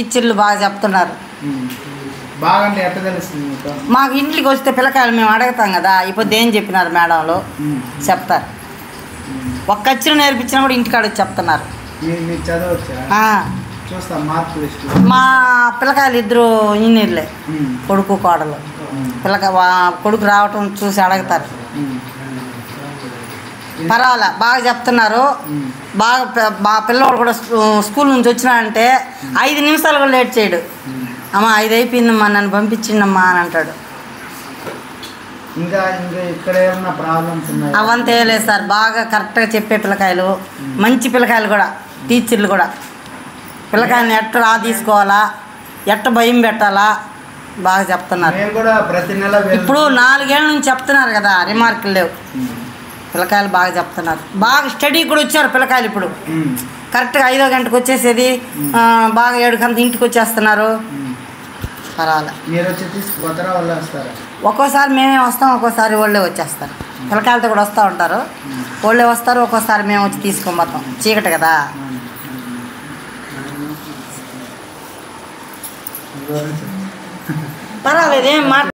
టీచర్లు బాగా చెప్తున్నారు. బాగా అంటే ఎట్లా తెలుస్తుంది మీకు? మాకు ఇంటికి వస్తే పిల్లకాయలు మేము అడుగుతాం కదా, ఇప్పుడు ఏం చెప్పినారు మేడంలు చెప్తారు. ఒక్క అచ్చులు నేర్పించినా కూడా ఇంటికాడ చెప్తున్నారు. మీరు చదవచ్చా? చూస్తా మార్కులు మా పిల్లకాయలు ఇద్దరు ఇంజనీర్లే, కొడుకు కోడలు. కొడుకు రావటం చూసి అడుగుతారు. పర్వాలే బాగా చెప్తున్నారు. మా పిల్లవాడు కూడా స్కూల్ నుంచి వచ్చినాడంటే 5 నిమిషాలు కూడా లేట్ చేయడు. అమ్మ 5 అయిపోయిందమ్మా నన్ను పంపించిండమ్మా అని అంటాడు. ఇంకా ఇక్కడ ఏమన్నా ప్రాబ్లమ్స్ ఉన్నాయి? అవంతే లేదు సార్, బాగా కరెక్ట్గా చెప్పే పిల్లకాయలు, మంచి పిల్లకాయలు కూడా, టీచర్లు కూడా పిల్లకాయలని ఎట్లా తీసుకోవాలా, ఎట్ట భయం పెట్టాలా బాగా చెప్తున్నారు. ప్రతి నెల ఇప్పుడు 4 ఏళ్ళ నుంచి చెప్తున్నారు కదా, రిమార్కులు లేవు. పిల్లకాయలు బాగా చెప్తున్నారు. బాగా స్టడీ కూడా వచ్చారు పిల్లకాయలు. ఇప్పుడు కరెక్ట్గా 5వ గంటకు వచ్చేసేది, బాగా 7 గంటలకు ఇంటికి వచ్చేస్తున్నారు. పర్వాలే. ఒక్కోసారి మేమే వస్తాం, ఒక్కోసారి వాళ్ళే వచ్చేస్తారు. పిల్లకాయలతో కూడా వస్తూ ఉంటారు. వాళ్ళే వస్తారు, ఒక్కోసారి మేము వచ్చి తీసుకొని పోతాం. చీకటి కదా. పర్వాలేదు, ఏం మాట